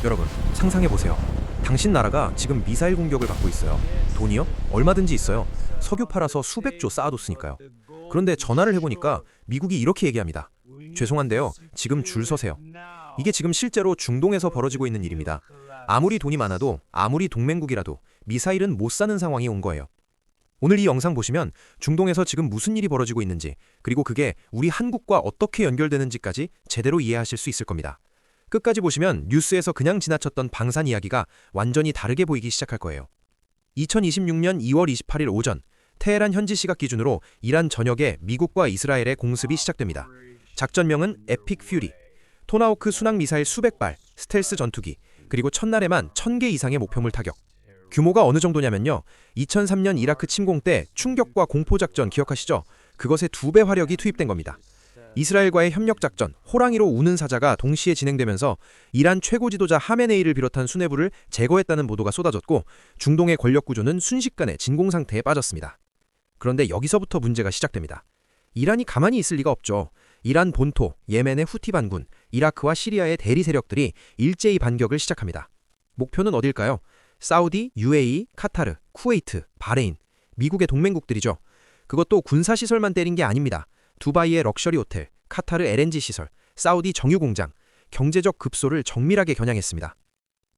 여러분, 상상해보세요. 당신 나라가 지금 미사일 공격을 받고 있어요. 돈이요? 얼마든지 있어요. 석유 팔아서 수백조 쌓아뒀으니까요. 그런데 전화를 해보니까 미국이 이렇게 얘기합니다. 죄송한데요, 지금 줄 서세요. 이게 지금 실제로 중동에서 벌어지고 있는 일입니다. 아무리 돈이 많아도, 아무리 동맹국이라도 미사일은 못 사는 상황이 온 거예요. 오늘 이 영상 보시면 중동에서 지금 무슨 일이 벌어지고 있는지, 그리고 그게 우리 한국과 어떻게 연결되는지까지 제대로 이해하실 수 있을 겁니다. 끝까지 보시면 뉴스에서 그냥 지나쳤던 방산 이야기가 완전히 다르게 보이기 시작할 거예요. 2026년 2월 28일 오전, 테헤란 현지 시각 기준으로 이란 전역에 미국과 이스라엘의 공습이 시작됩니다. 작전명은 에픽 퓨리, 토나호크 순항 미사일 수백 발, 스텔스 전투기, 그리고 첫날에만 1000개 이상의 목표물 타격. 규모가 어느 정도냐면요, 2003년 이라크 침공 때 충격과 공포작전 기억하시죠? 그것의 2배 화력이 투입된 겁니다. 이스라엘과의 협력작전, 호랑이로 우는 사자가 동시에 진행되면서 이란 최고 지도자 하메네이를 비롯한 수뇌부를 제거했다는 보도가 쏟아졌고, 중동의 권력 구조는 순식간에 진공 상태에 빠졌습니다. 그런데 여기서부터 문제가 시작됩니다. 이란이 가만히 있을 리가 없죠. 이란 본토, 예멘의 후티 반군, 이라크와 시리아의 대리 세력들이 일제히 반격을 시작합니다. 목표는 어딜까요? 사우디, UAE, 카타르, 쿠웨이트, 바레인, 미국의 동맹국들이죠. 그것도 군사시설만 때린 게 아닙니다. 두바이의 럭셔리 호텔, 카타르 LNG 시설, 사우디 정유 공장, 경제적 급소를 정밀하게 겨냥했습니다.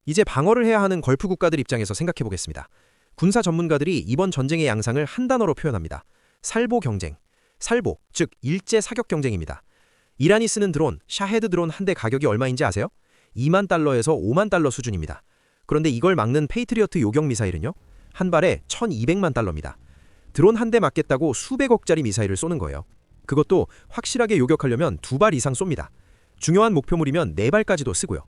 이제 방어를 해야 하는 걸프 국가들 입장에서 생각해 보겠습니다. 군사 전문가들이 이번 전쟁의 양상을 한 단어로 표현합니다. 살보 경쟁. 살보, 즉 일제 사격 경쟁입니다. 이란이 쓰는 드론, 샤헤드 드론 한 대 가격이 얼마인지 아세요? 2만 달러에서 5만 달러 수준입니다. 그런데 이걸 막는 페이트리어트 요격 미사일은요? 한 발에 1200만 달러입니다. 드론 한 대 맞겠다고 수백억짜리 미사일을 쏘는 거예요. 그것도 확실하게 요격하려면 2발 이상 쏩니다. 중요한 목표물이면 4발까지도 쓰고요.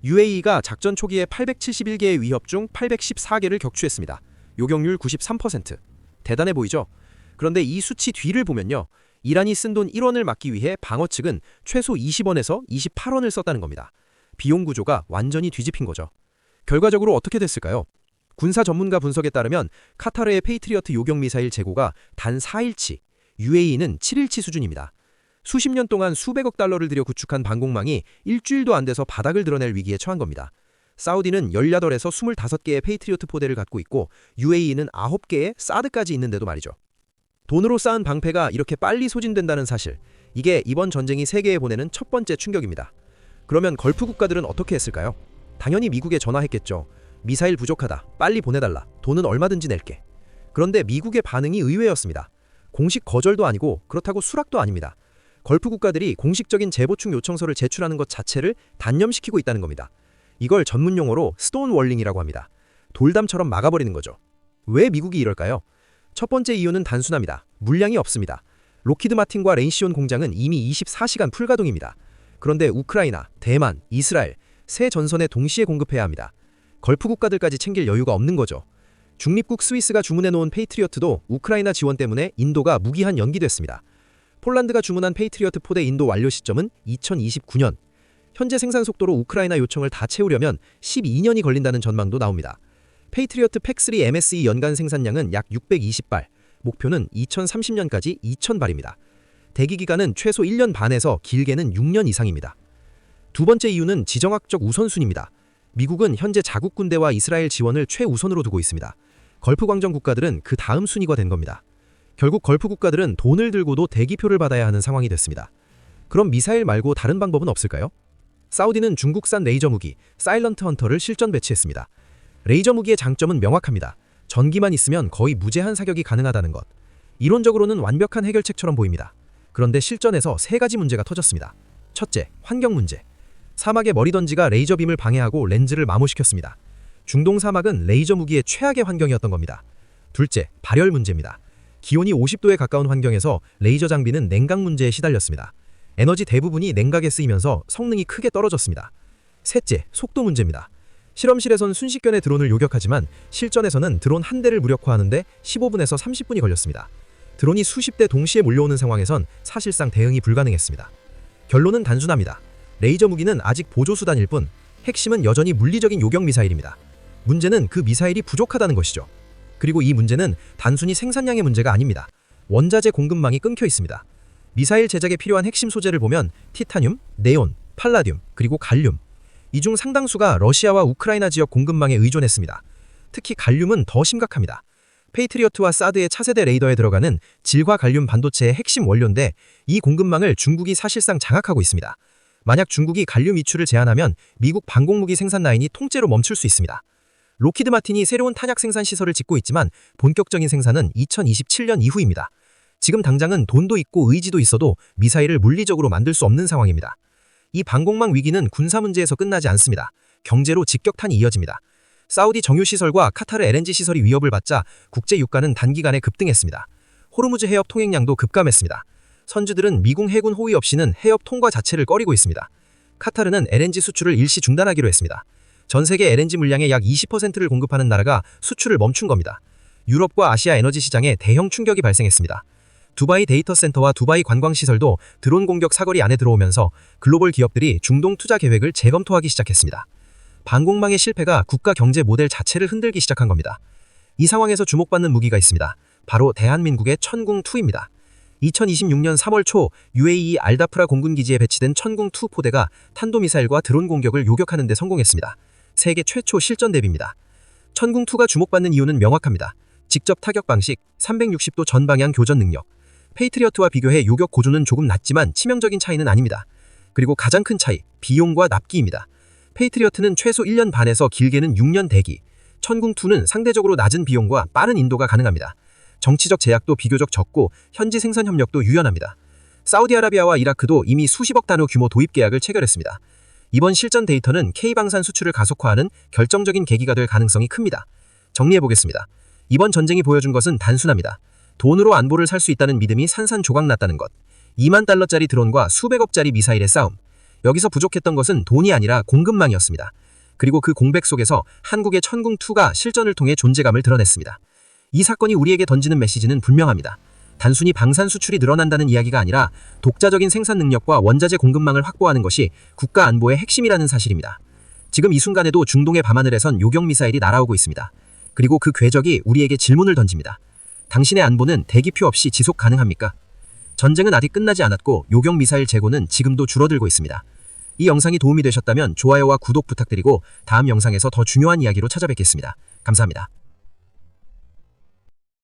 UAE가 작전 초기에 871개의 위협 중 814개를 격추했습니다. 요격률 93%. 대단해 보이죠? 그런데 이 수치 뒤를 보면요, 이란이 쓴 돈 1원을 막기 위해 방어 측은 최소 20원에서 28원을 썼다는 겁니다. 비용 구조가 완전히 뒤집힌 거죠. 결과적으로 어떻게 됐을까요? 군사 전문가 분석에 따르면 카타르의 페이트리어트 요격 미사일 재고가 단 4일치, UAE는 7일치 수준입니다. 수십 년 동안 수백억 달러를 들여 구축한 방공망이 일주일도 안 돼서 바닥을 드러낼 위기에 처한 겁니다. 사우디는 18에서 25개의 페이트리어트 포대를 갖고 있고, UAE는 9개의 사드까지 있는데도 말이죠. 돈으로 쌓은 방패가 이렇게 빨리 소진된다는 사실, 이게 이번 전쟁이 세계에 보내는 첫 번째 충격입니다. 그러면 걸프 국가들은 어떻게 했을까요? 당연히 미국에 전화했겠죠. 미사일 부족하다, 빨리 보내달라, 돈은 얼마든지 낼게. 그런데 미국의 반응이 의외였습니다. 공식 거절도 아니고 그렇다고 수락도 아닙니다. 걸프 국가들이 공식적인 재보충 요청서를 제출하는 것 자체를 단념시키고 있다는 겁니다. 이걸 전문 용어로 스톤월링이라고 합니다. 돌담처럼 막아버리는 거죠. 왜 미국이 이럴까요? 첫 번째 이유는 단순합니다. 물량이 없습니다. 록히드 마틴과 렌시온 공장은 이미 24시간 풀가동입니다. 그런데 우크라이나, 대만, 이스라엘 세 전선에 동시에 공급해야 합니다. 걸프 국가들까지 챙길 여유가 없는 거죠. 중립국 스위스가 주문해놓은 페이트리어트도 우크라이나 지원 때문에 인도가 무기한 연기됐습니다. 폴란드가 주문한 페이트리어트 포대 인도 완료 시점은 2029년. 현재 생산 속도로 우크라이나 요청을 다 채우려면 12년이 걸린다는 전망도 나옵니다. 페이트리어트 팩3 MSE 연간 생산량은 약 620발, 목표는 2030년까지 2000발입니다. 대기 기간은 최소 1년 반에서 길게는 6년 이상입니다. 두 번째 이유는 지정학적 우선순위입니다. 미국은 현재 자국 군대와 이스라엘 지원을 최우선으로 두고 있습니다. 걸프 광정 국가들은 그 다음 순위가 된 겁니다. 결국 걸프 국가들은 돈을 들고도 대기표를 받아야 하는 상황이 됐습니다. 그럼 미사일 말고 다른 방법은 없을까요? 사우디는 중국산 레이저 무기 사일런트 헌터를 실전 배치했습니다. 레이저 무기의 장점은 명확합니다. 전기만 있으면 거의 무제한 사격이 가능하다는 것. 이론적으로는 완벽한 해결책처럼 보입니다. 그런데 실전에서 3가지 문제가 터졌습니다. 첫째, 환경 문제. 사막의 머리던지가 레이저빔을 방해하고 렌즈를 마모시켰습니다. 중동 사막은 레이저 무기의 최악의 환경이었던 겁니다. 둘째, 발열 문제입니다. 기온이 50도에 가까운 환경에서 레이저 장비는 냉각 문제에 시달렸습니다. 에너지 대부분이 냉각에 쓰이면서 성능이 크게 떨어졌습니다. 셋째, 속도 문제입니다. 실험실에선 순식간에 드론을 요격하지만 실전에서는 드론 한 대를 무력화하는데 15분에서 30분이 걸렸습니다. 드론이 수십 대 동시에 몰려오는 상황에선 사실상 대응이 불가능했습니다. 결론은 단순합니다. 레이저 무기는 아직 보조수단일 뿐, 핵심은 여전히 물리적인 요격 미사일입니다. 문제는 그 미사일이 부족하다는 것이죠. 그리고 이 문제는 단순히 생산량의 문제가 아닙니다. 원자재 공급망이 끊겨 있습니다. 미사일 제작에 필요한 핵심 소재를 보면 티타늄, 네온, 팔라듐, 그리고 갈륨. 이 중 상당수가 러시아와 우크라이나 지역 공급망에 의존했습니다. 특히 갈륨은 더 심각합니다. 페이트리어트와 사드의 차세대 레이더에 들어가는 질과 갈륨 반도체의 핵심 원료인데 이 공급망을 중국이 사실상 장악하고 있습니다. 만약 중국이 갈륨 이출을 제한하면 미국 방공무기 생산 라인이 통째로 멈출 수 있습니다. 로키드 마틴이 새로운 탄약 생산 시설을 짓고 있지만 본격적인 생산은 2027년 이후입니다. 지금 당장은 돈도 있고 의지도 있어도 미사일을 물리적으로 만들 수 없는 상황입니다. 이 방공망 위기는 군사 문제에서 끝나지 않습니다. 경제로 직격탄이 이어집니다. 사우디 정유시설과 카타르 LNG 시설이 위협을 받자 국제 유가는 단기간에 급등했습니다. 호르무즈 해협 통행량도 급감했습니다. 선주들은 미국 해군 호의 없이는 해협 통과 자체를 꺼리고 있습니다. 카타르는 LNG 수출을 일시 중단하기로 했습니다. 전 세계 LNG 물량의 약 20%를 공급하는 나라가 수출을 멈춘 겁니다. 유럽과 아시아 에너지 시장에 대형 충격이 발생했습니다. 두바이 데이터 센터와 두바이 관광시설도 드론 공격 사거리 안에 들어오면서 글로벌 기업들이 중동 투자 계획을 재검토하기 시작했습니다. 방공망의 실패가 국가 경제 모델 자체를 흔들기 시작한 겁니다. 이 상황에서 주목받는 무기가 있습니다. 바로 대한민국의 천궁2입니다. 2026년 3월 초 UAE 알다프라 공군기지에 배치된 천궁2 포대가 탄도미사일과 드론 공격을 요격하는 데 성공했습니다. 세계 최초 실전 대비입니다. 천궁2가 주목받는 이유는 명확합니다. 직접 타격 방식, 360도 전방향 교전 능력. 페이트리어트와 비교해 요격 고조는 조금 낮지만 치명적인 차이는 아닙니다. 그리고 가장 큰 차이, 비용과 납기입니다. 페이트리어트는 최소 1년 반에서 길게는 6년 대기, 천궁2는 상대적으로 낮은 비용과 빠른 인도가 가능합니다. 정치적 제약도 비교적 적고 현지 생산 협력도 유연합니다. 사우디아라비아와 이라크도 이미 수십억 단위 규모 도입 계약을 체결했습니다. 이번 실전 데이터는 K방산 수출을 가속화하는 결정적인 계기가 될 가능성이 큽니다. 정리해보겠습니다. 이번 전쟁이 보여준 것은 단순합니다. 돈으로 안보를 살 수 있다는 믿음이 산산조각났다는 것. 2만 달러짜리 드론과 수백억짜리 미사일의 싸움. 여기서 부족했던 것은 돈이 아니라 공급망이었습니다. 그리고 그 공백 속에서 한국의 천궁2가 실전을 통해 존재감을 드러냈습니다. 이 사건이 우리에게 던지는 메시지는 분명합니다. 단순히 방산 수출이 늘어난다는 이야기가 아니라 독자적인 생산 능력과 원자재 공급망을 확보하는 것이 국가 안보의 핵심이라는 사실입니다. 지금 이 순간에도 중동의 밤하늘에선 요격 미사일이 날아오고 있습니다. 그리고 그 궤적이 우리에게 질문을 던집니다. 당신의 안보는 대기표 없이 지속 가능합니까? 전쟁은 아직 끝나지 않았고 요격 미사일 재고는 지금도 줄어들고 있습니다. 이 영상이 도움이 되셨다면 좋아요와 구독 부탁드리고 다음 영상에서 더 중요한 이야기로 찾아뵙겠습니다. 감사합니다.